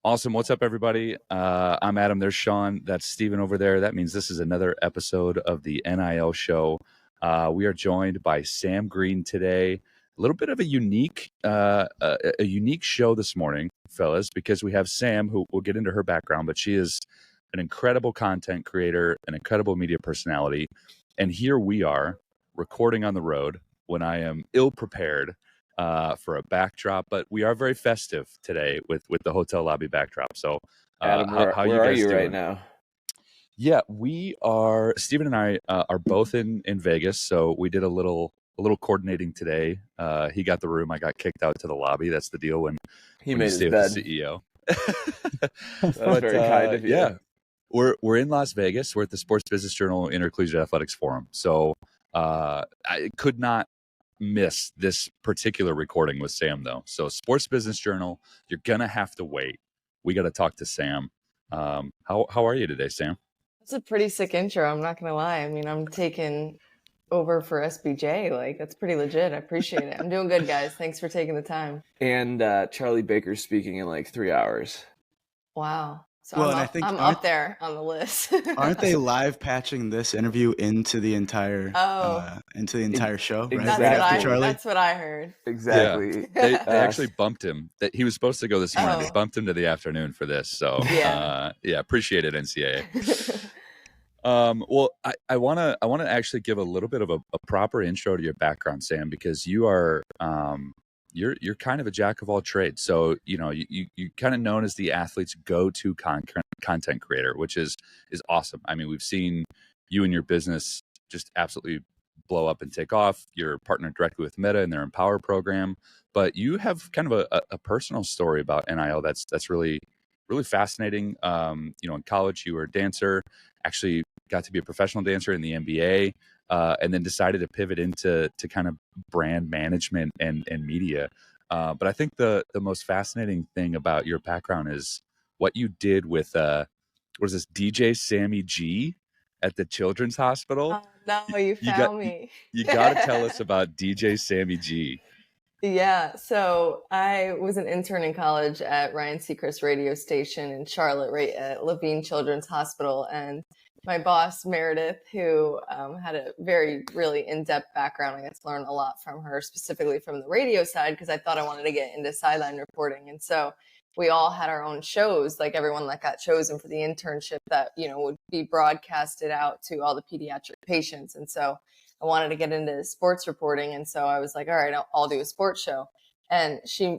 Awesome. What's up, everybody? I'm Adam. There's Sean. That's Steven over there. That means this is another episode of the NIL show. We are joined by Sam Green today. A little bit of a unique show this morning, fellas, because we have Sam, who we'll get into her background, but she is an incredible content creator, an incredible media personality. And here we are recording on the road when I am ill-prepared for a backdrop, but we are very festive today with the hotel lobby backdrop. So, Adam, how where you guys are you doing right now? Yeah, we are. Steven and I are both in Vegas, so we did a little coordinating today. He got the room, I got kicked out to the lobby. That's the deal when He you made his stay bed. with the CEO. That's very kind of you. Yeah, we're in Las Vegas. We're at the Sports Business Journal Intercollegiate Athletics Forum. So I could not miss this particular recording with Sam, though. So Sports Business Journal, you're gonna have to wait. We got to talk to Sam. How are you today, Sam? That's a pretty sick intro. I'm not gonna lie. I mean, I'm taking over for SBJ. Like, that's pretty legit. I appreciate it. I'm doing good, guys. Thanks for taking the time. And Charlie Baker's speaking in like 3 hours. Wow. So Well, I'm up there on the list. Aren't they live patching this interview into the entire show? Right? Exactly. Charlie? That's what I heard. Exactly. Yeah. They actually bumped him. That he was supposed to go this morning. They Oh. bumped him to the afternoon for this. So Yeah. appreciate it, NCAA. Well, I wanna actually give a little bit of a proper intro to your background, Sam, because you are you're kind of a jack of all trades. So you kind of known as the athlete's go-to content creator, which is awesome. I mean, we've seen you and your business just absolutely blow up and take off. You're partnered directly with Meta in their Empower program, but you have kind of a personal story about NIL that's really fascinating. In college you were a dancer, actually got to be a professional dancer in the NBA, and then decided to pivot into kind of brand management and media. But I think the most fascinating thing about your background is what you did with what is this, DJ Sammy G at the Children's Hospital. No, you found me. You got to tell us about DJ Sammy G. Yeah, so I was an intern in college at Ryan Seacrest radio station in Charlotte, right at Levine Children's Hospital. And my boss, Meredith, who had a really in-depth background, I got to learn a lot from her, specifically from the radio side, because I thought I wanted to get into sideline reporting. And so we all had our own shows, like everyone that got chosen for the internship that, would be broadcasted out to all the pediatric patients. And so I wanted to get into sports reporting. And so I was like, all right, I'll do a sports show. And she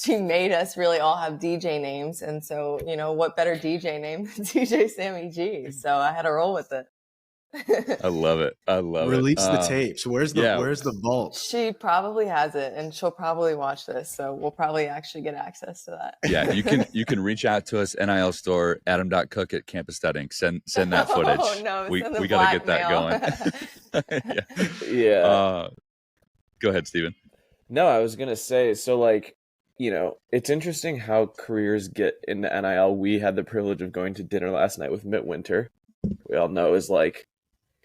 made us really all have DJ names. And so, what better DJ name than DJ Sammy G? So I had to roll with it. I love it. Release the tapes. Where's the vault? She probably has it, and she'll probably watch this. So we'll probably actually get access to that. Yeah, you can reach out to us, NIL store, adam.cook@campus.inc. Send that footage. Oh, no, we got to get that going. Yeah. Go ahead, Steven. No, I was going to say, so it's interesting how careers get into NIL. We had the privilege of going to dinner last night with Mitt Winter. We all know is like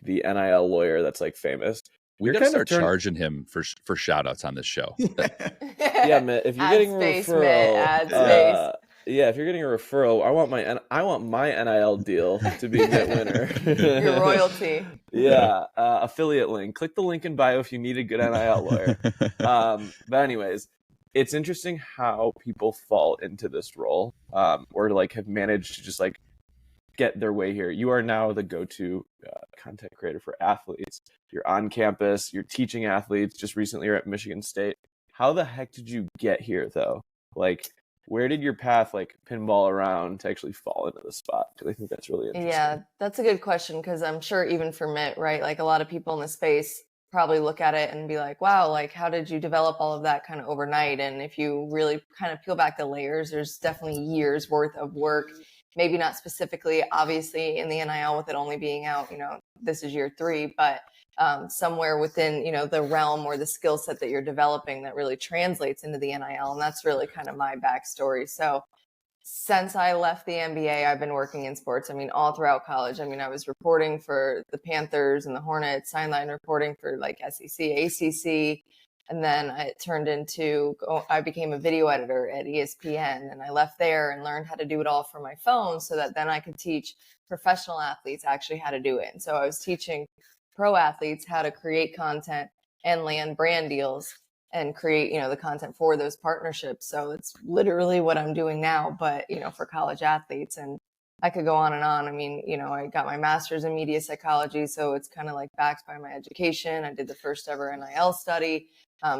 the NIL lawyer that's like famous. We got to start charging him for shout outs on this show. Yeah, Mitt, if you're getting a referral, if you're getting a referral, I want my NIL deal to be Mitt Winter. Your royalty. Yeah, affiliate link. Click the link in bio if you need a good NIL lawyer. But anyways, it's interesting how people fall into this role, or like have managed to just like get their way here. You are now the go-to content creator for athletes. You're on campus. You're teaching athletes. Just recently, you're at Michigan State. How the heck did you get here, though? Like, where did your path like pinball around to actually fall into the spot? Because I think that's really interesting. Yeah, that's a good question, because I'm sure even for Mitt, right? Like a lot of people in the space probably look at it and be like, wow, like how did you develop all of that kind of overnight? And if you really kind of peel back the layers, there's definitely years worth of work. Maybe not specifically, obviously, in the NIL with it only being out, this is year 3, but somewhere within, the realm or the skill set that you're developing that really translates into the NIL. And that's really kind of my backstory. So since I left the NBA, I've been working in sports. I mean, all throughout college. I mean, I was reporting for the Panthers and the Hornets, sideline reporting for like SEC, ACC, And then it turned into, I became a video editor at ESPN, and I left there and learned how to do it all from my phone so that then I could teach professional athletes actually how to do it. And so I was teaching pro athletes how to create content and land brand deals and create, the content for those partnerships. So it's literally what I'm doing now, but, for college athletes. And I could go on and on. I mean, I got my master's in media psychology, so it's kind of like backed by my education. I did the first ever NIL study.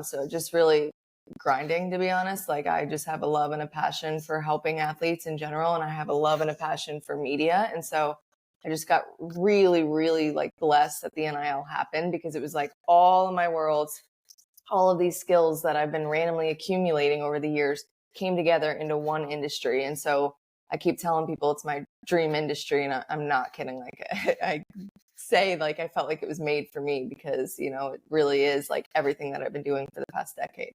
So just really grinding, to be honest. Like, I just have a love and a passion for helping athletes in general. And I have a love and a passion for media. And so I just got really, really like blessed that the NIL happened, because it was like all of my worlds, all of these skills that I've been randomly accumulating over the years came together into one industry. And so I keep telling people it's my dream industry, and I'm not kidding. Like, I say, like, I felt like it was made for me, because, it really is like everything that I've been doing for the past decade.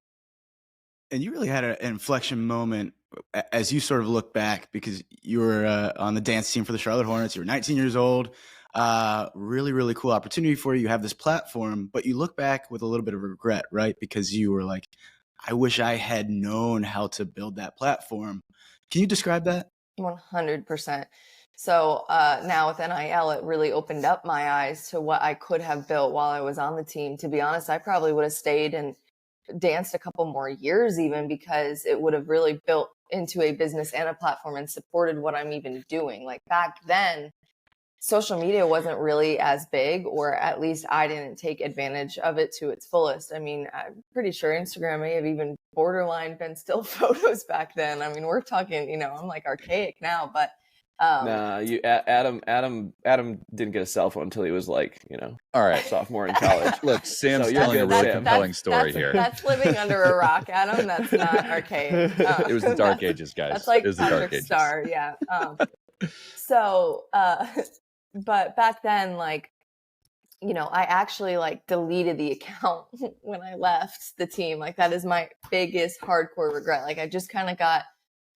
And you really had an inflection moment as you sort of look back, because you were on the dance team for the Charlotte Hornets. You were 19 years old. Really, really cool opportunity for you. You have this platform, but you look back with a little bit of regret, right? Because you were like, I wish I had known how to build that platform. Can you describe that? 100%. So now with NIL, it really opened up my eyes to what I could have built while I was on the team. To be honest, I probably would have stayed and danced a couple more years even, because it would have really built into a business and a platform and supported what I'm even doing. Like, back then, social media wasn't really as big, or at least I didn't take advantage of it to its fullest. I mean, I'm pretty sure Instagram may have even borderline been still photos back then. I mean, we're talking, I'm like archaic now, but nah, Adam didn't get a cell phone until he was like, all right, sophomore in college. Look, Sam's So telling a really Sam. compelling story here. That's living under a rock, Adam. That's not archaic. It was the Dark Ages, guys. That's like it was the Dark Patrick Ages. Star, yeah. But back then, like, I actually like deleted the account when I left the team. Like, that is my biggest hardcore regret. Like, I just kind of got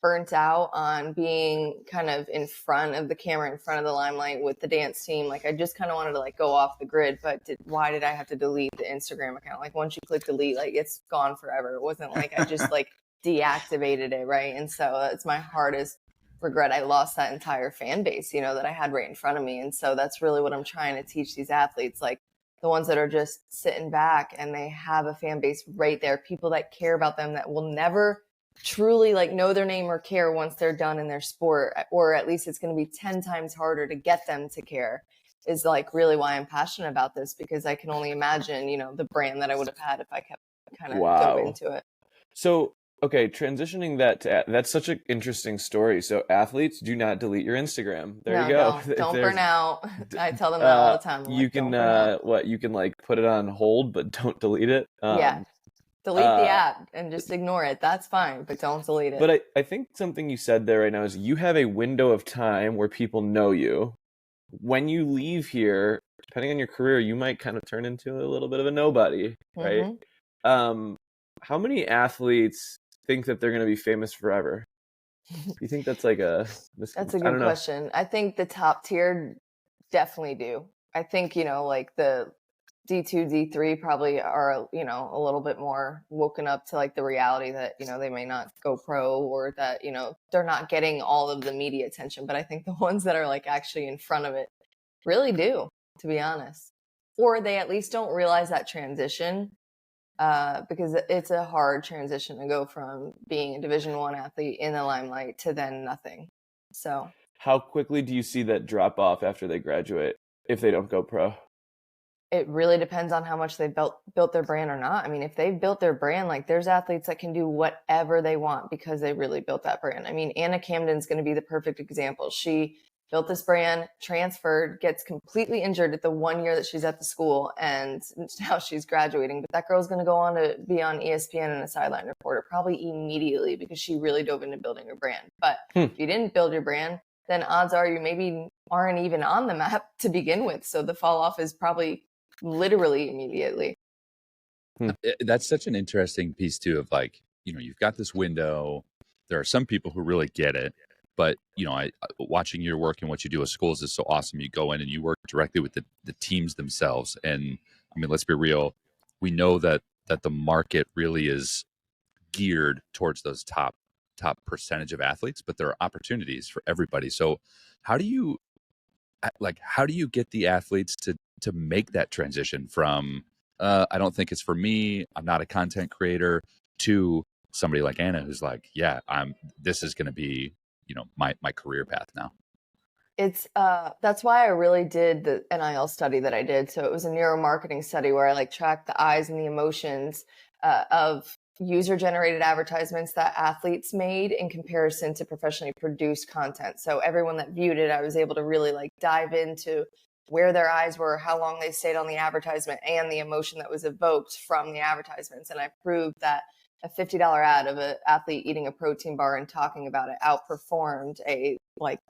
burnt out on being kind of in front of the camera, in front of the limelight with the dance team. Like, I just kind of wanted to like go off the grid, but why did I have to delete the Instagram account? Like, once you click delete, like, it's gone forever. It wasn't like I just like deactivated it, right? And so that's my hardest regret. I lost that entire fan base, that I had right in front of me. And so that's really what I'm trying to teach these athletes, like the ones that are just sitting back and they have a fan base right there, people that care about them, that will never truly like know their name or care once they're done in their sport, or at least it's going to be 10 times harder to get them to care, is like really why I'm passionate about this, because I can only imagine, the brand that I would have had if I kept kind of dove into it. So, okay, transitioning that's such an interesting story. So athletes, do not delete your Instagram. There you go. Don't burn out. I tell them that all the time. You can you can like put it on hold, but don't delete it. Yeah. Delete the app and just ignore it. That's fine, but don't delete it. But I think something you said there right now is you have a window of time where people know you. When you leave here, depending on your career, you might kind of turn into a little bit of a nobody, right? Mm-hmm. How many athletes think that they're going to be famous forever? Do you think that's like that's a good question. I think the top tier definitely do. I think, like the D2, D3 probably are, a little bit more woken up to like the reality that, they may not go pro, or that, they're not getting all of the media attention. But I think the ones that are like actually in front of it really do, to be honest. Or they at least don't realize that transition, because it's a hard transition to go from being a Division I athlete in the limelight to then nothing. So how quickly do you see that drop off after they graduate if they don't go pro? It really depends on how much they built their brand or not. I mean, if they've built their brand, like there's athletes that can do whatever they want because they really built that brand. I mean, Anna Camden's going to be the perfect example. She built this brand, transferred, gets completely injured at the 1 year that she's at the school, and now she's graduating. But that girl's going to go on to be on ESPN and a sideline reporter probably immediately, because she really dove into building her brand. But if you didn't build your brand, then odds are you maybe aren't even on the map to begin with. So the fall off is probably literally immediately. That's such an interesting piece too, of like, you've got this window. There are some people who really get it, but watching your work and what you do with schools is so awesome. You go in and you work directly with the teams themselves. And I mean, let's be real. We know that the market really is geared towards those top percentage of athletes, but there are opportunities for everybody. So how do you get the athletes to make that transition from I don't think it's for me, I'm not a content creator, to somebody like Anna who's like, yeah, this is going to be, my career path now? It's that's why I really did the NIL study that I did. So it was a neuromarketing study where I like tracked the eyes and the emotions of user generated advertisements that athletes made in comparison to professionally produced content. So everyone that viewed it, I was able to really like dive into where their eyes were, how long they stayed on the advertisement, and the emotion that was evoked from the advertisements. And I proved that a $50 ad of an athlete eating a protein bar and talking about it outperformed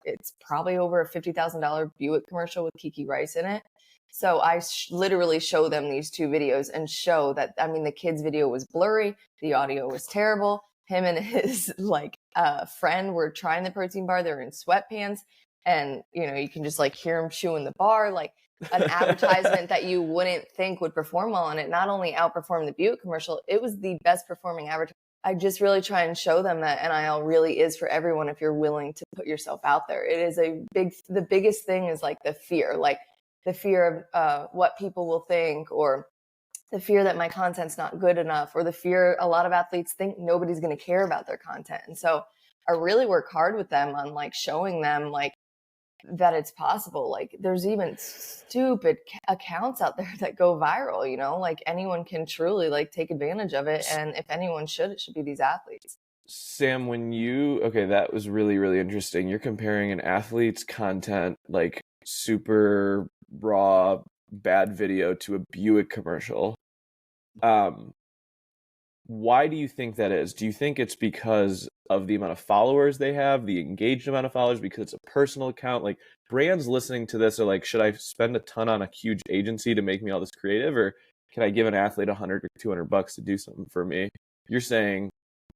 it's probably over a $50,000 Buick commercial with Kiki Rice in it. So I literally show them these two videos and show that, the kid's video was blurry. The audio was terrible. Him and his friend were trying the protein bar. They were in sweatpants, and, you can just hear him chewing the bar, an advertisement that you wouldn't think would perform well on it. Not only outperformed the Buick commercial, it was the best performing advertisement. I just really try and show them that NIL really is for everyone if you're willing to put yourself out there. It is the biggest thing is the fear, the fear of what people will think, or the fear that my content's not good enough, or the fear a lot of athletes think nobody's going to care about their content. And so I really work hard with them on showing them that it's possible. There's even stupid accounts out there that go viral, anyone can truly take advantage of it. And if anyone should, it should be these athletes. Sam, that was really, really interesting. You're comparing an athlete's content, super raw, bad video, to a Buick commercial. Why do you think that is? Do you think it's because of the amount of followers they have, the engaged amount of followers, because it's a personal account? Brands listening to this are should I spend a ton on a huge agency to make me all this creative, or can I give an athlete $100 or $200 to do something for me? You're saying,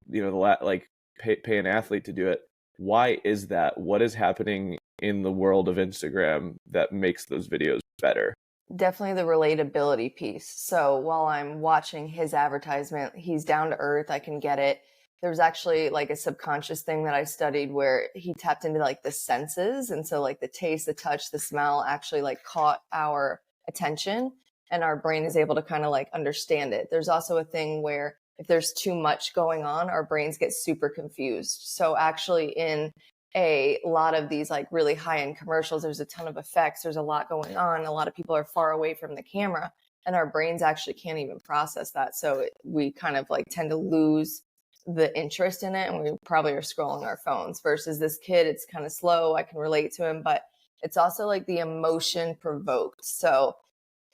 pay an athlete to do it. Why is that? What is happening in the world of Instagram that makes those videos better? Definitely the relatability piece. So while I'm watching his advertisement, he's down to earth. I can get it. There was actually a subconscious thing that I studied where he tapped into the senses. And so the taste, the touch, the smell actually caught our attention, and our brain is able to kind of understand it. There's also a thing where if there's too much going on, our brains get super confused. So actually in a lot of these really high-end commercials, there's a ton of effects, there's a lot going on, a lot of people are far away from the camera, and our brains actually can't even process that. So we kind of tend to lose the interest in it, and we probably are scrolling our phones. Versus this kid, it's kind of slow, I can relate to him, but it's also the emotion provoked. So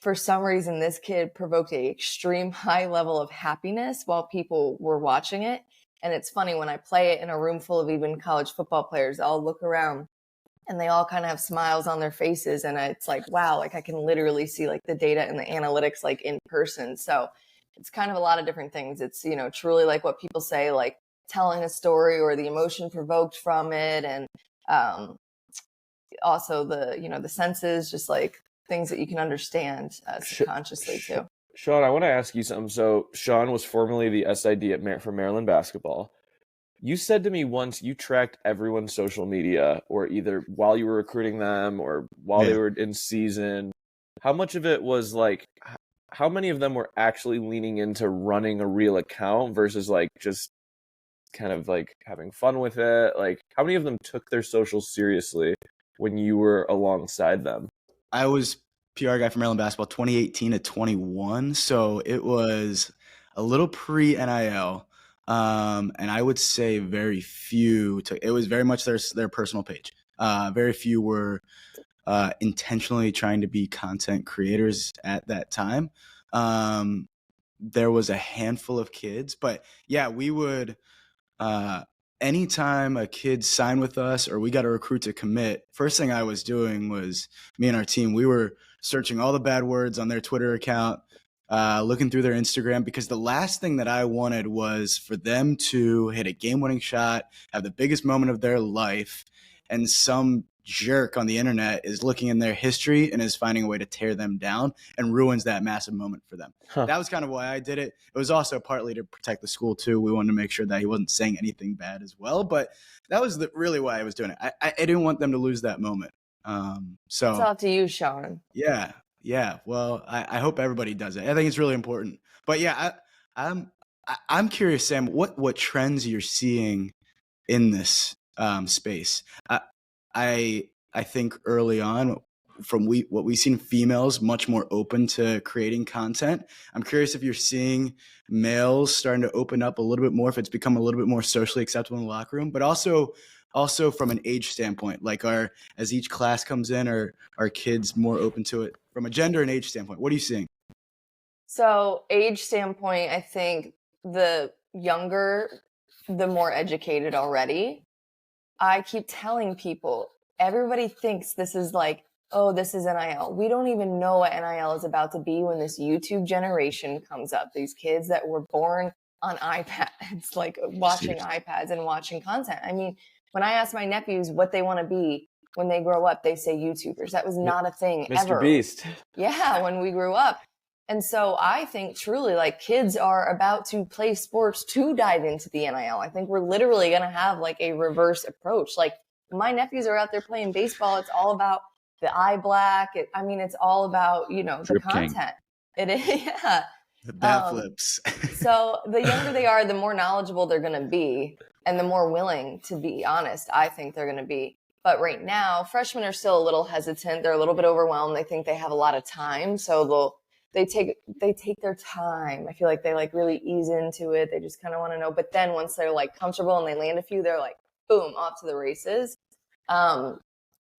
for some reason, this kid provoked a extreme high level of happiness while people were watching it. And it's funny, when I play it in a room full of even college football players, I'll look around and they all kind of have smiles on their faces. And it's wow, I can literally see the data and the analytics in person. So it's kind of a lot of different things. It's, truly what people say, telling a story or the emotion provoked from it. And also the senses, just things that you can understand subconsciously too. Sean, I want to ask you something. So Sean was formerly the SID for Maryland basketball. You said to me once you tracked everyone's social media, or either while you were recruiting them or while they were in season. How much of it was how many of them were actually leaning into running a real account versus just kind of having fun with it? How many of them took their social seriously when you were alongside them? I was PR guy for Maryland basketball 2018 to 21, so it was a little pre-NIL, and I would say very few it was very much their personal page. Very few were intentionally trying to be content creators at that time. There was a handful of kids, but yeah, we would anytime a kid signed with us or we got a recruit to commit, first thing I was doing was, me and our team, we were searching all the bad words on their Twitter account, looking through their Instagram, because the last thing that I wanted was for them to hit a game-winning shot, have the biggest moment of their life, and some jerk on the internet is looking in their history and is finding a way to tear them down and ruins that massive moment for them. That was kind of why I did it. It was also partly to protect the school too. We wanted to make sure that he wasn't saying anything bad as well, but that was really why I was doing it. I didn't want them to lose that moment. So it's all to you, Sean. Yeah. Well, I hope everybody does it. I think it's really important. But yeah, I'm curious, Sam, what trends you're seeing in this space. I think early on, from what we've seen, females much more open to creating content. I'm curious if you're seeing males starting to open up a little bit more, if it's become a little bit more socially acceptable in the locker room, but also from an age standpoint, like as each class comes in, are kids more open to it from a gender and age standpoint? What are you seeing? So age standpoint, I think the younger, the more educated already. I keep telling people, everybody thinks this is like, oh, this is NIL. We don't even know what NIL is about to be when this YouTube generation comes up. These kids that were born on iPads, like watching iPads and watching content. I mean, when I ask my nephews what they want to be when they grow up, they say YouTubers. That was not a thing ever. Mr. Beast. Yeah, when we grew up. And so I think truly, like, kids are about to play sports to dive into the NIL. I think we're literally going to have like a reverse approach. Like, my nephews are out there playing baseball. It's all about the eye black. It's all about, the Drip content. King. It is, yeah. The bat flips. So the younger they are, the more knowledgeable they're going to be and the more willing, to be honest, I think they're going to be. But right now, freshmen are still a little hesitant. They're a little bit overwhelmed. They think they have a lot of time. So they take their time. I feel like they like really ease into it. They just kind of want to know. But then once they're like comfortable and they land a few, they're like, boom, off to the races. A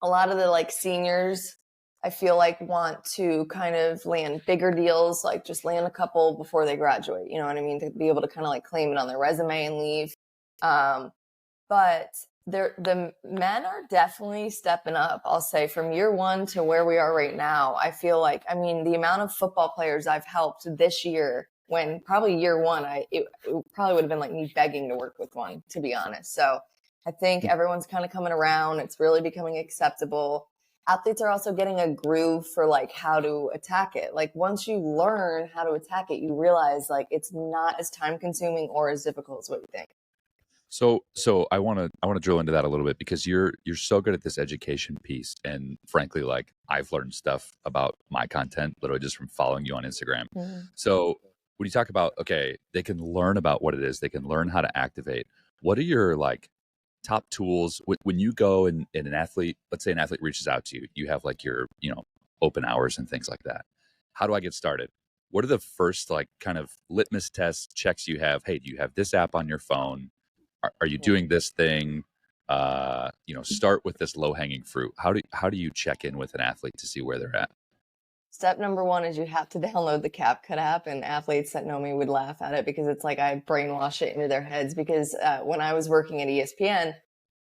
lot of the like seniors, I feel like, want to kind of land bigger deals, like just land a couple before they graduate. You know what I mean? To be able to kind of like claim it on their resume and leave. But the men are definitely stepping up. I'll say from year one to where we are right now, I feel like, the amount of football players I've helped this year, when probably year one, it probably would have been like me begging to work with one, to be honest. So I think everyone's kind of coming around. It's really becoming acceptable. Athletes are also getting a groove for like how to attack it. Like once you learn how to attack it, you realize like it's not as time consuming or as difficult as what you think. So I want to drill into that a little bit, because you're so good at this education piece, and frankly, like, I've learned stuff about my content literally just from following you on Instagram. Mm-hmm. So when you talk about, okay, they can learn about what it is, they can learn how to activate. What are your like top tools when you go and an athlete, let's say an athlete reaches out to you, you have like your open hours and things like that. How do I get started? What are the first like kind of litmus test checks you have? Hey, do you have this app on your phone? Are you doing this thing? Start with this low-hanging fruit. How do you check in with an athlete to see where they're at? Step number one is you have to download the CapCut app, and athletes that know me would laugh at it because it's like I brainwash it into their heads. Because when I was working at ESPN,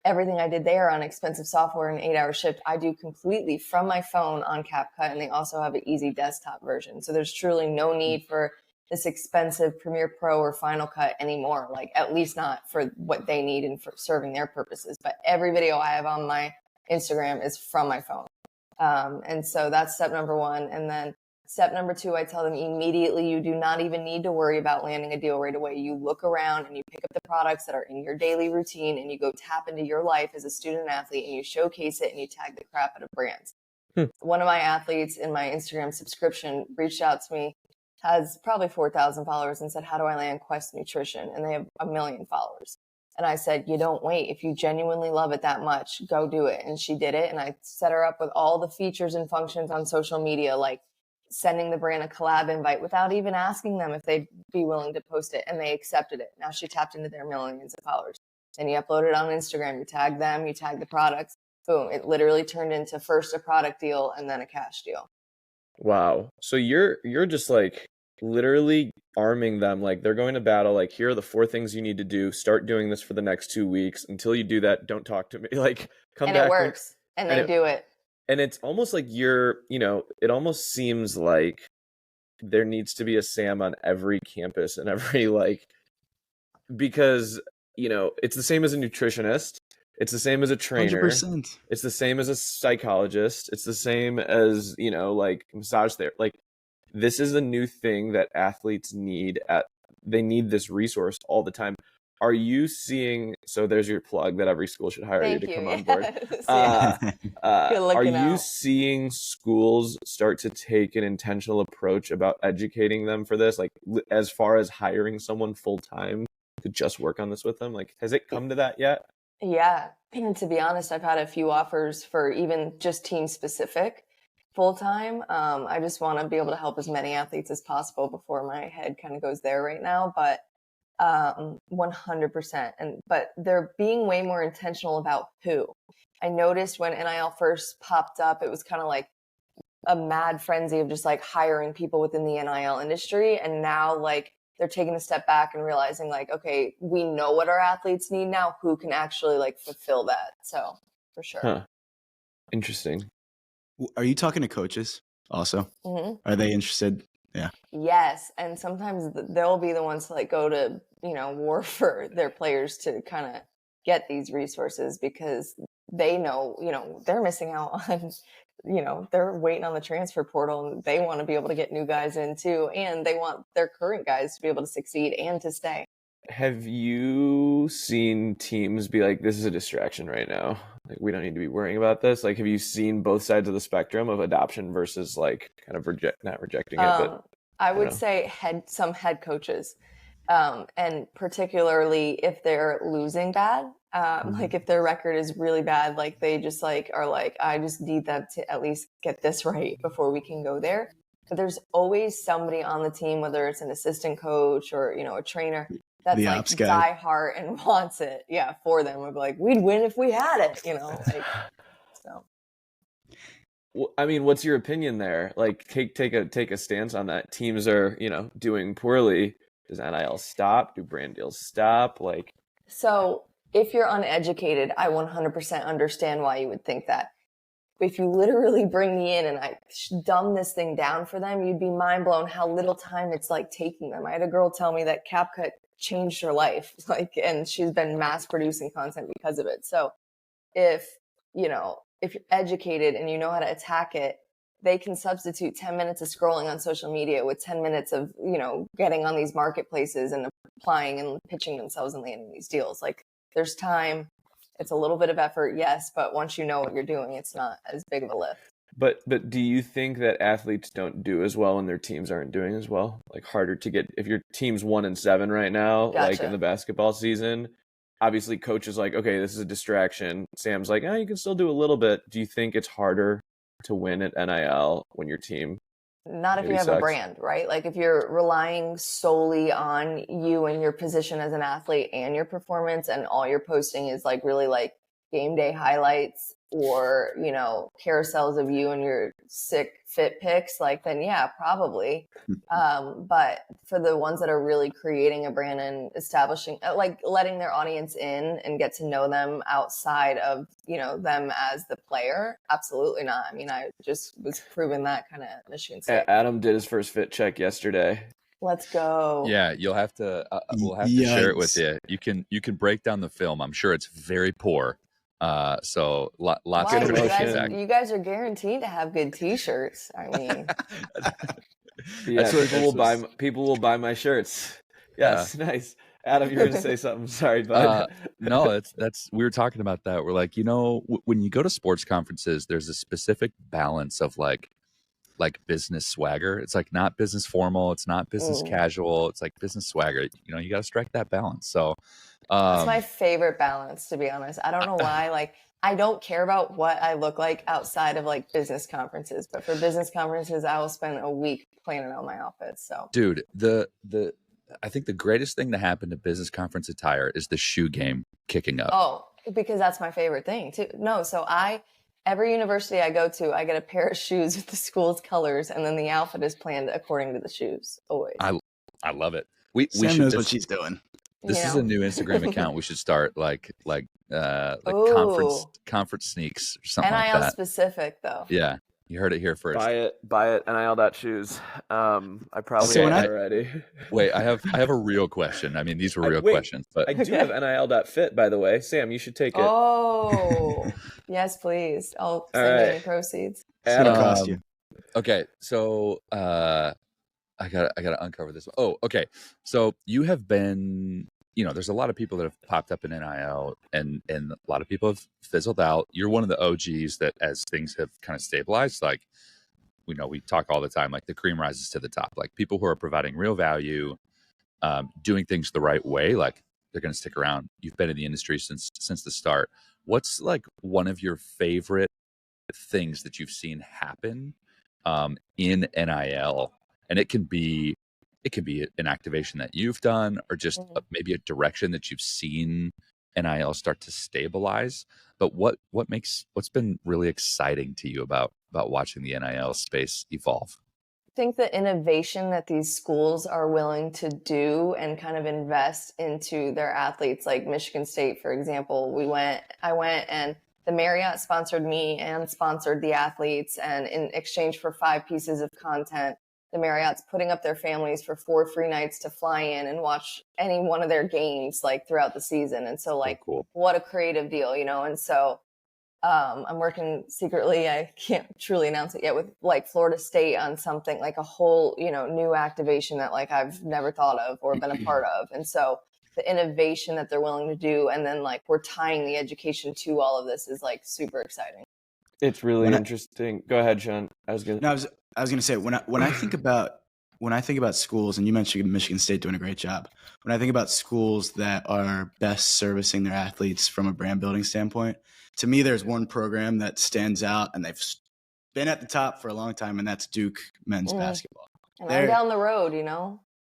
everything I did there on expensive software and 8-hour shift, I do completely from my phone on CapCut, and they also have an easy desktop version. So there's truly no need for this expensive Premiere Pro or Final Cut anymore, like at least not for what they need and for serving their purposes. But every video I have on my Instagram is from my phone. And so that's step number one. And then step number two, I tell them immediately, you do not even need to worry about landing a deal right away. You look around and you pick up the products that are in your daily routine and you go tap into your life as a student athlete and you showcase it and you tag the crap out of brands. One of my athletes in my Instagram subscription reached out to me, has probably 4,000 followers, and said, how do I land Quest Nutrition? And they have 1 million followers. And I said, you don't wait. If you genuinely love it that much, go do it. And she did it. And I set her up with all the features and functions on social media, like sending the brand a collab invite without even asking them if they'd be willing to post it. And they accepted it. Now she tapped into their millions of followers. Then you upload it on Instagram, you tag them, you tag the products. Boom. It literally turned into first a product deal and then a cash deal. Wow. So you're just like literally arming them. Like they're going to battle. Like, here are the 4 things you need to do. Start doing this for the next 2 weeks. Until you do that, don't talk to me. Like, come back. And it works. And they do it. And it's almost like it almost seems like there needs to be a Sam on every campus and every because, it's the same as a nutritionist. It's the same as a trainer. 100%. It's the same as a psychologist. It's the same as, you know, like massage therapy. Like, this is a new thing that athletes need. They need this resource all the time. Are you seeing, so there's your plug that every school should hire you to come on board. Are you seeing schools start to take an intentional approach about educating them for this? Like, as far as hiring someone full time to just work on this with them? Like, has it come to that yet? Yeah. And to be honest, I've had a few offers for even just team specific full time. I just want to be able to help as many athletes as possible before my head kind of goes there right now. But 100%. But they're being way more intentional about who. I noticed when NIL first popped up, it was kind of like a mad frenzy of just like hiring people within the NIL industry. And now like they're taking a step back and realizing like, okay, we know what our athletes need now. Who can actually like fulfill that? So for sure. Huh. Interesting. Are you talking to coaches also? Mm-hmm. Are they interested? Yeah. Yes. And sometimes they'll be the ones to like go to, you know, war for their players to kind of get these resources because they know, you know, they're missing out on, you know, they're waiting on the transfer portal and they want to be able to get new guys in too. And they want their current guys to be able to succeed and to stay. Have you seen teams be like, this is a distraction right now? Like, we don't need to be worrying about this. Like, have you seen both sides of the spectrum of adoption versus like kind of not rejecting it? But I would say some head coaches, and particularly if they're losing bad, like if their record is really bad, like they just like are like, I just need them to at least get this right before we can go there. But there's always somebody on the team, whether it's an assistant coach or, you know, a trainer that's like die hard and wants it. Yeah. For them. We'd be like, we'd win if we had it, you know, like, so. Well, I mean, what's your opinion there? Like take a stance on that. Teams are, you know, doing poorly. Does NIL stop? Do brand deals stop? Like, so if you're uneducated, I 100% understand why you would think that. If you literally bring me in and I dumb this thing down for them, you'd be mind blown how little time it's like taking them. I had a girl tell me that CapCut changed her life, like, and she's been mass producing content because of it. So if, you know, if you're educated and you know how to attack it, they can substitute 10 minutes of scrolling on social media with 10 minutes of, you know, getting on these marketplaces and applying and pitching themselves and landing these deals. Like, there's time. It's a little bit of effort, yes, but once you know what you're doing, it's not as big of a lift. But do you think that athletes don't do as well when their teams aren't doing as well? Like, harder to get, if your team's 1-7 right now, Gotcha. Like in the basketball season, obviously coach is like, okay, this is a distraction. Sam's like, oh, you can still do a little bit. Do you think it's harder to win at NIL when your team not if you have sucks? A brand, right? Like if you're relying solely on you and your position as an athlete and your performance, and all you're posting is like really like game day highlights or, you know, carousels of you and your sick fit pics, like then yeah, probably. But for the ones that are really creating a brand and establishing, like letting their audience in and get to know them outside of, you know, them as the player, absolutely not. I mean, I just was proving that kind of Michigan State. Adam did his first fit check yesterday. Let's go. Yeah, you'll have to. We'll have to share it with you. You can break down the film. I'm sure it's very poor. So lots of information. You guys are guaranteed to have good T-shirts. I mean, yeah, people will buy my shirts. Yes, nice. Adam, you were going to say something. Sorry, bud. No, that's we were talking about that. We're like, you know, when you go to sports conferences, there's a specific balance of like business swagger. It's like not business formal. It's not business casual. It's like business swagger. You know, you got to strike that balance. So that's my favorite balance, to be honest. I don't know why. Like, I don't care about what I look like outside of like business conferences, but for business conferences, I will spend a week planning out my outfits. So, dude, I think the greatest thing to happen to business conference attire is the shoe game kicking up. Oh, because that's my favorite thing too. No, so every university I go to, I get a pair of shoes with the school's colors, and then the outfit is planned according to the shoes. Always. I love it. Sam knows what she's doing. This is a new Instagram account we should start, like conference sneaks or something like that. NIL specific though. Yeah. You heard it here first. Buy it, NIL.shoes. I probably Okay, have already. Wait, I have a real question. I mean, these were real questions, but I do have NIL.fit, by the way. Sam, you should take it. Oh, yes, please. I'll send you any proceeds. It's gonna cost you. Okay, so I gotta uncover this. Oh, okay. So you have been, there's a lot of people that have popped up in NIL, and a lot of people have fizzled out. You're one of the OGs that, as things have kind of stabilized, like we talk all the time, like the cream rises to the top. Like people who are providing real value, doing things the right way, like they're going to stick around. You've been in the industry since the start. What's like one of your favorite things that you've seen happen in NIL? And it can be an activation that you've done, or just maybe a direction that you've seen NIL start to stabilize. But what's been really exciting to you about watching the NIL space evolve? I think the innovation that these schools are willing to do and kind of invest into their athletes, like Michigan State, for example, I went and the Marriott sponsored me and sponsored the athletes. And in exchange for 5 pieces of content, the Marriott's putting up their families for 4 free nights to fly in and watch any one of their games like throughout the season. And so like, cool. What a creative deal, And so I'm working secretly, I can't truly announce it yet, with like Florida State on something like a whole, new activation that like I've never thought of or been a part of. And so the innovation that they're willing to do, and then like we're tying the education to all of this, is like super exciting. It's really interesting. Go ahead, Sean. I was gonna say when I think about schools, and you mentioned Michigan State doing a great job. When I think about schools that are best servicing their athletes from a brand building standpoint, to me, there's one program that stands out, and they've been at the top for a long time, and that's Duke men's basketball. And I'm down the road,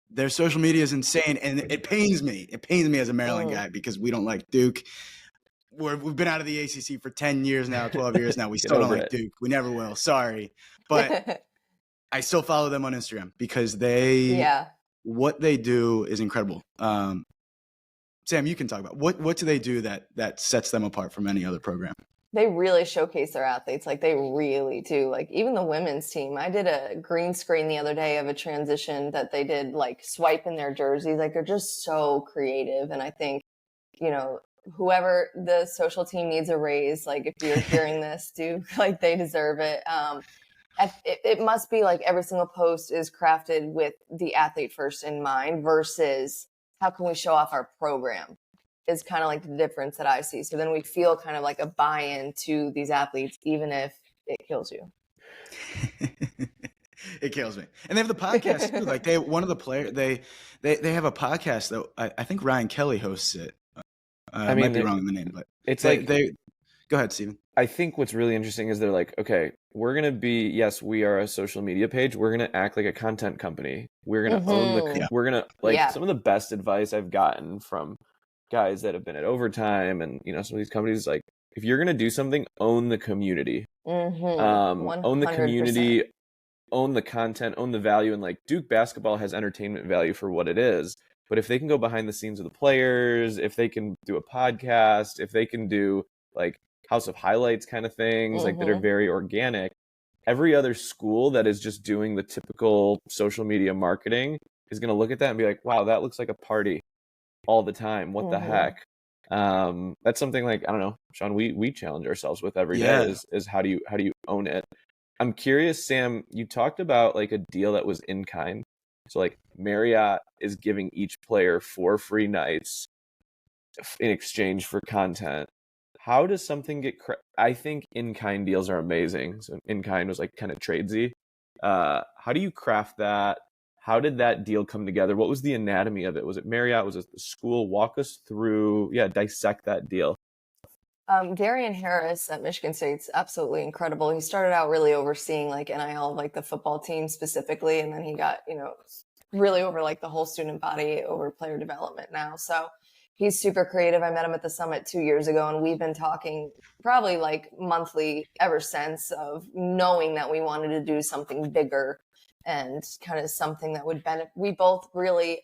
Their social media is insane, and it pains me. It pains me as a Maryland guy because we don't like Duke. We've been out of the ACC for 10 years now, 12 years now. We still don't like Duke. We never will. Sorry. But I still follow them on Instagram because what they do is incredible. Sam, you can talk about what do they do that sets them apart from any other program? They really showcase their athletes. Like they really do. Like even the women's team, I did a green screen the other day of a transition that they did, like swiping their jerseys. Like they're just so creative. And I think, whoever the social team needs a raise. Like if you're hearing this, like they deserve it. It must be like every single post is crafted with the athlete first in mind versus how can we show off our program, is kind of like the difference that I see. So then we feel kind of like a buy-in to these athletes, even if it kills you. It kills me. And they have the podcast too. Like one of the players, they have a podcast that I think Ryan Kelly hosts it. I might be wrong in the name, but it's they go ahead, Steven. I think what's really interesting is they're like, okay, we're going to be, yes, we are a social media page. We're going to act like a content company. We're going to own we're going to some of the best advice I've gotten from guys that have been at Overtime and, some of these companies, like if you're going to do something, own the community, own the community, own the content, own the value. And like Duke basketball has entertainment value for what it is. But if they can go behind the scenes of the players, if they can do a podcast, if they can do like House of Highlights kind of things, like that are very organic, every other school that is just doing the typical social media marketing is going to look at that and be like, wow, that looks like a party all the time. What the heck? That's something like, I don't know, Sean, we challenge ourselves with every day is how do you own it? I'm curious, Sam, you talked about like a deal that was in kind. So like Marriott is giving each player 4 free nights in exchange for content. How does something get I think InKind deals are amazing. So InKind was like kind of tradesy. How do you craft that? How did that deal come together? What was the anatomy of it? Was it Marriott? Was it the school? Walk us through, dissect that deal. Darian Harris at Michigan State's absolutely incredible. He started out really overseeing like NIL, like the football team specifically. And then he got, really over like the whole student body, over player development now. So he's super creative. I met him at the summit 2 years ago, and we've been talking probably like monthly ever since, of knowing that we wanted to do something bigger and kind of something that would benefit. We both really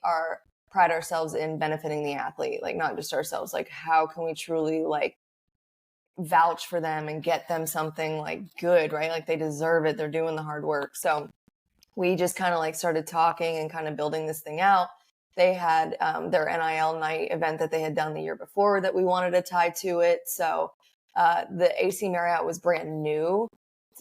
pride ourselves in benefiting the athlete, like not just ourselves. Like how can we truly like vouch for them and get them something like good, right? Like they deserve it. They're doing the hard work. So we just kind of like started talking and kind of building this thing out. They had their NIL night event that they had done the year before that we wanted to tie to it. So the AC Marriott was brand new,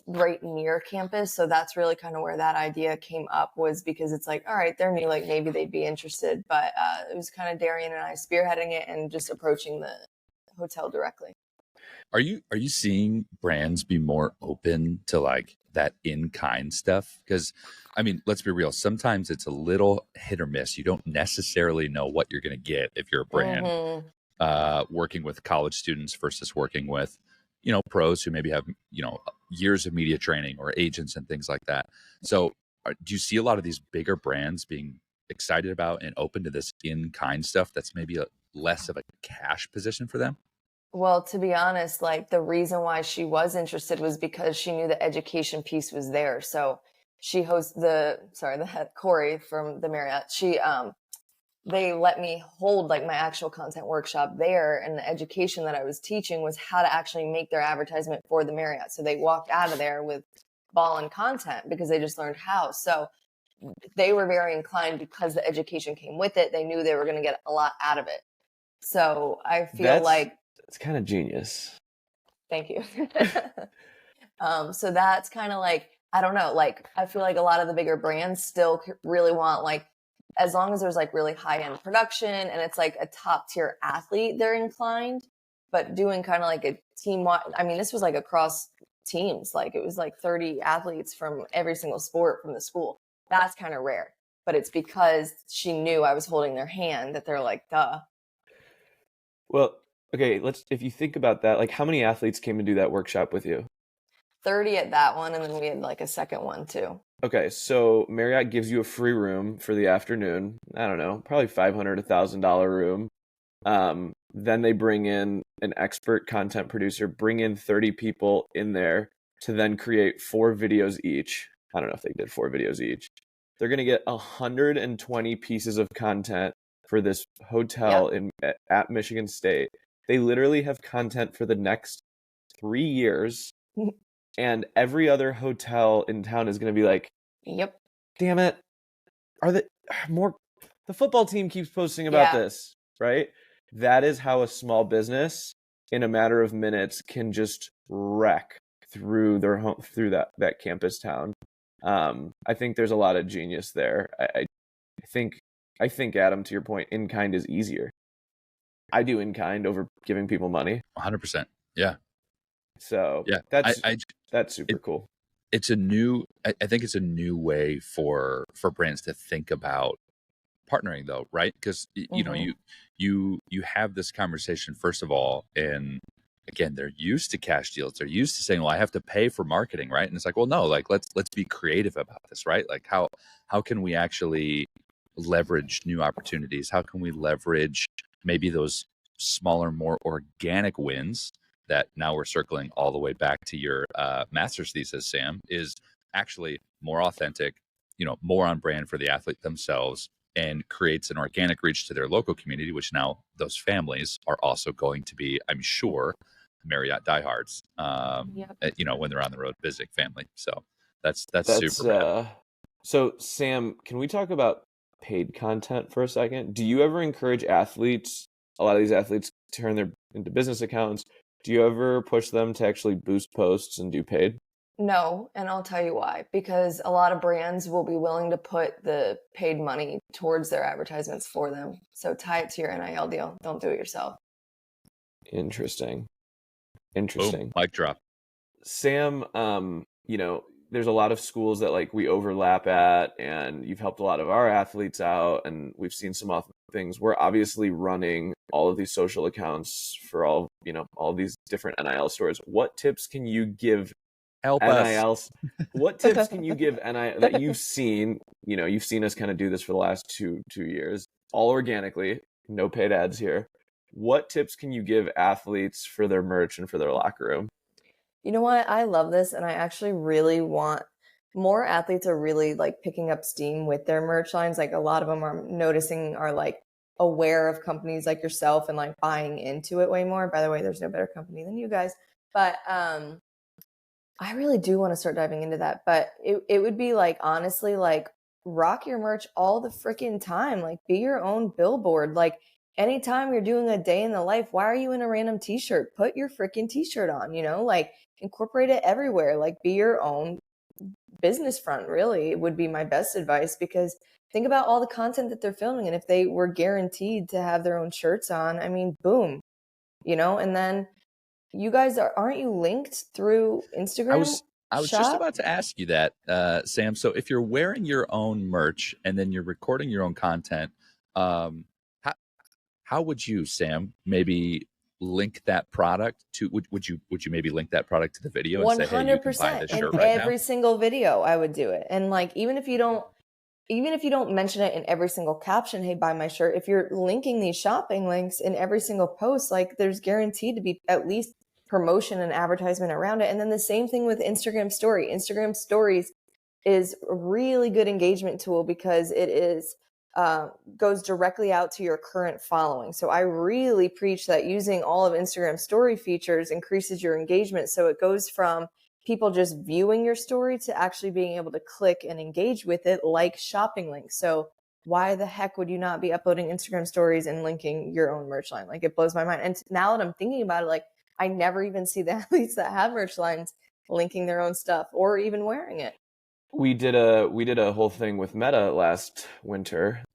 right near campus. So that's really kind of where that idea came up, was because it's like, all right, they're new, like maybe they'd be interested. But it was kind of Darian and I spearheading it and just approaching the hotel directly. Are you seeing brands be more open to like that in-kind stuff? Because I mean, let's be real, sometimes it's a little hit or miss. You don't necessarily know what you're going to get if you're a brand working with college students versus working with, you know, pros who maybe have, you know, years of media training or agents and things like that. So do you see a lot of these bigger brands being excited about and open to this in-kind stuff that's maybe less of a cash position for them? Well, to be honest, like the reason why she was interested was because she knew the education piece was there. So she hosts the head Corey from the Marriott. They let me hold like my actual content workshop there. And the education that I was teaching was how to actually make their advertisement for the Marriott. So they walked out of there with ball and content because they just learned how. So they were very inclined because the education came with it. They knew they were going to get a lot out of it. So I feel it's kind of genius. Thank you. So that's kind of like, I don't know, like I feel like a lot of the bigger brands still really want, like, as long as there's like really high end production and it's like a top tier athlete, they're inclined. But doing kind of like a team, I mean, this was like across teams, like it was like 30 athletes from every single sport from the school. That's kind of rare, but it's because she knew I was holding their hand that they're like, duh. Well, okay, if you think about that, like how many athletes came to do that workshop with you? 30 at that one, and then we had like a second one too. Okay, so Marriott gives you a free room for the afternoon. I don't know, probably $500, $1,000 room. Then they bring in an expert content producer, bring in 30 people in there to then create 4 videos each. I don't know if they did 4 videos each. They're going to get 120 pieces of content for this hotel at Michigan State. They literally have content for the next 3 years. And every other hotel in town is going to be like, yep, damn it. The football team keeps posting about this, right? That is how a small business in a matter of minutes can just wreck through their home, through that campus town. I think there's a lot of genius there. I think, Adam, to your point, in-kind is easier. I do in-kind over giving people money. 100%. Yeah. So yeah, that's super cool. It's a new, I think it's a new way for brands to think about partnering though, right? Because you know, you have this conversation first of all, and again, they're used to cash deals. They're used to saying, well, I have to pay for marketing, right? And it's like, well, no, like let's be creative about this, right? Like how can we actually leverage new opportunities? How can we leverage maybe those smaller, more organic wins that now we're circling all the way back to your master's thesis, Sam, is actually more authentic, you know, more on brand for the athlete themselves, and creates an organic reach to their local community, which now those families are also going to be, I'm sure, Marriott diehards, you know, when they're on the road visiting family. So that's super rad. So Sam, can we talk about paid content for a second? Do you ever encourage athletes, a lot of these athletes turn into business accounts? Do you ever push them to actually boost posts and do paid? No, and I'll tell you why. Because a lot of brands will be willing to put the paid money towards their advertisements for them. So tie it to your NIL deal. Don't do it yourself. Interesting. Boom, mic drop. Sam, you know, there's a lot of schools that like we overlap at, and you've helped a lot of our athletes out, and we've seen some things. We're obviously running all of these social accounts for all these different NIL stores. What tips can you give NILs? What tips can you give NIL that you've seen? You know, you've seen us kind of do this for the last two years, all organically, no paid ads here. What tips can you give athletes for their merch and for their locker room? You know what? I love this, and I actually really want more athletes are really like picking up steam with their merch lines. Like a lot of them are noticing are like aware of companies like yourself and like buying into it way more. By the way, there's no better company than you guys. But I really do want to start diving into that. But it would be like, honestly, like rock your merch all the freaking time. Like be your own billboard. Like anytime you're doing a day in the life, why are you in a random t-shirt? Put your freaking t-shirt on, you know, like incorporate it everywhere. Like be your own business front, really would be my best advice, because think about all the content that they're filming. And if they were guaranteed to have their own shirts on, I mean, boom, you know, and then you guys aren't you linked through Instagram? I was just about to ask you that, Sam. So if you're wearing your own merch and then you're recording your own content, how would you, Sam, maybe link that product to? Would you maybe link that product to the video and say, "Hey, you can buy this shirt in right every now"? single video, I would do it. And like even if you don't mention it in every single caption, hey, buy my shirt. If you're linking these shopping links in every single post, like there's guaranteed to be at least promotion and advertisement around it. And then the same thing with Instagram story. Instagram stories is a really good engagement tool because it is goes directly out to your current following. So I really preach that using all of Instagram story features increases your engagement. So it goes from people just viewing your story to actually being able to click and engage with it like shopping links. So why the heck would you not be uploading Instagram stories and linking your own merch line? Like it blows my mind. And now that I'm thinking about it, like I never even see the athletes that have merch lines linking their own stuff or even wearing it. We did a whole thing with Meta last winter,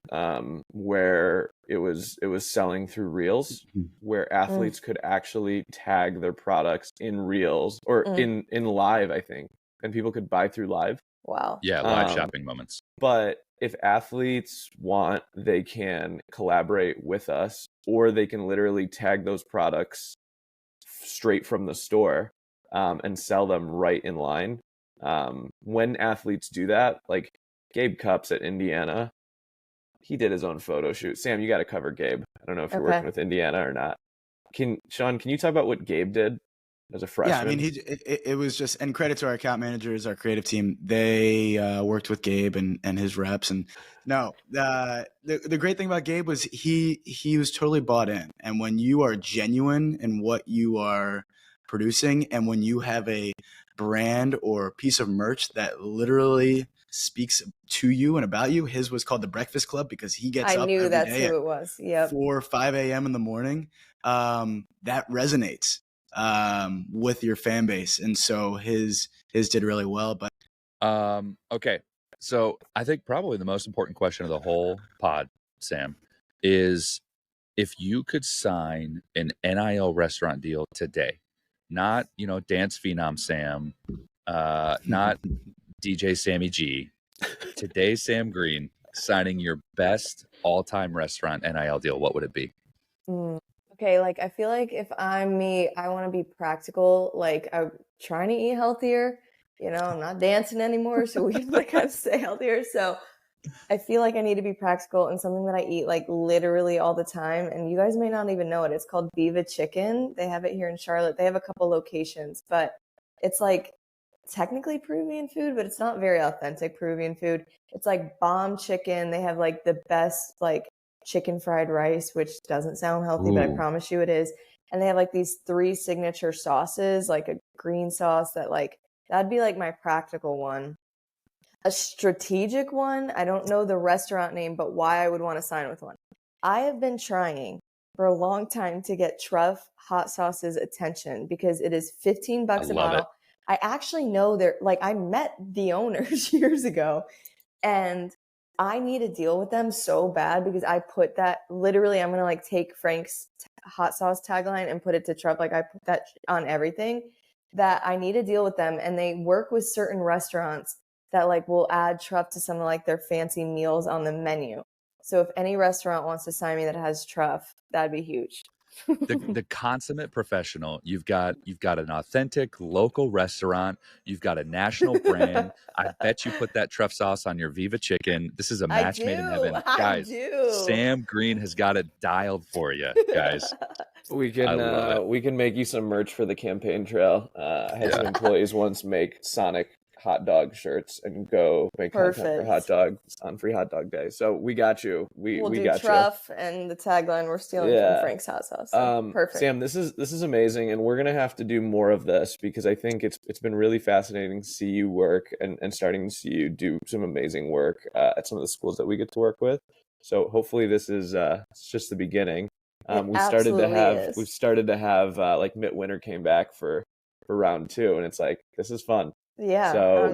where it was selling through Reels, where athletes could actually tag their products in Reels or in Live, I think, and people could buy through Live. Wow. Yeah, live shopping moments. But if athletes want, they can collaborate with us, or they can literally tag those products straight from the store and sell them right in line. When athletes do that, like Gabe Cupps at Indiana, he did his own photo shoot. Sam, you got to cover Gabe. I don't know if you're working with Indiana or not. Sean, can you talk about what Gabe did as a freshman? Yeah, I mean, it was just, and credit to our account managers, our creative team. They worked with Gabe and his reps. And no, the great thing about Gabe was he was totally bought in. And when you are genuine in what you are producing, and when you have a brand or piece of merch that literally speaks to you and about you, his was called the Breakfast Club because he gets up every that's day who it was. Yep. 4 or 5 a.m. in the morning. That resonates with your fan base, and so his did really well. But okay, so I think probably the most important question of the whole pod, Sam, is if you could sign an NIL restaurant deal today, not dance phenom Sam, not DJ Sammy G, today Sam Green signing your best all-time restaurant NIL deal, what would it be? Okay, like I feel like if I'm me, I want to be practical. Like I'm trying to eat healthier. I'm not dancing anymore, so we like have to stay healthier. So I feel like I need to be practical and something that I eat like literally all the time. And you guys may not even know it. It's called Viva Chicken. They have it here in Charlotte. They have a couple locations, but it's like technically Peruvian food, but it's not very authentic Peruvian food. It's like bomb chicken. They have like the best like chicken fried rice, which doesn't sound healthy, but I promise you it is. And they have like these 3 signature sauces, like a green sauce that'd be like my practical one. A strategic one, I don't know the restaurant name, but why I would want to sign with one. I have been trying for a long time to get Truff Hot Sauce's attention because it is $15 a bottle. I actually know I met the owners years ago, and I need a deal with them so bad because I put that literally, I'm going to take Frank's hot sauce tagline and put it to Truff. I put that on everything, that I need a deal with them. And they work with certain restaurants that will add Truff to some of their fancy meals on the menu. So if any restaurant wants to sign me that has Truff, that'd be huge. The consummate professional. You've got an authentic local restaurant. You've got a national brand. I bet you put that Truff sauce on your Viva Chicken. This is a match made in heaven, guys. Sam Green has got it dialed for you, guys. We can make you some merch for the campaign trail. I had some employees once make Sonic hot dog shirts and go make content for hot dogs on Free Hot Dog Day. So we got you. We'll we do got Truff and the tagline, we're stealing from Frank's hot sauce. So perfect. Sam, this is amazing, and we're gonna have to do more of this because I think it's been really fascinating to see you work and starting to see you do some amazing work at some of the schools that we get to work with. So hopefully this is it's just the beginning. We've started to have like Mitt Winter came back for round 2, and it's like, this is fun. Yeah. So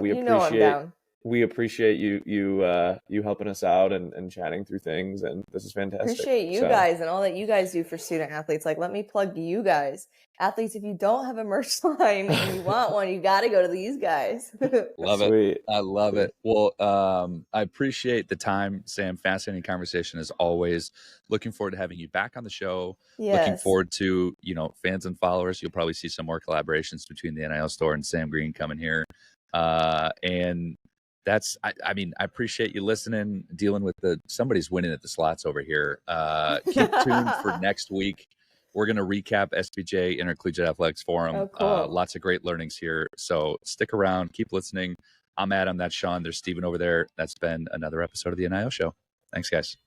we appreciate you helping us out and chatting through things, and this is fantastic. Appreciate you guys and all that you guys do for student athletes. Like, let me plug you guys. Athletes, if you don't have a merch line and you want one, you got to go to these guys. Love it. I love it. Well, I appreciate the time, Sam. Fascinating conversation as always. Looking forward to having you back on the show. Yes. Looking forward to, fans and followers. You'll probably see some more collaborations between the NIL store and Sam Green coming here. And that's, I appreciate you listening, dealing with somebody's winning at the slots over here. Keep tuned for next week. We're going to recap SBJ Intercollegiate Athletics Forum. Oh, cool. Lots of great learnings here. So stick around, keep listening. I'm Adam, that's Sean, there's Steven over there. That's been another episode of the NIL Show. Thanks, guys.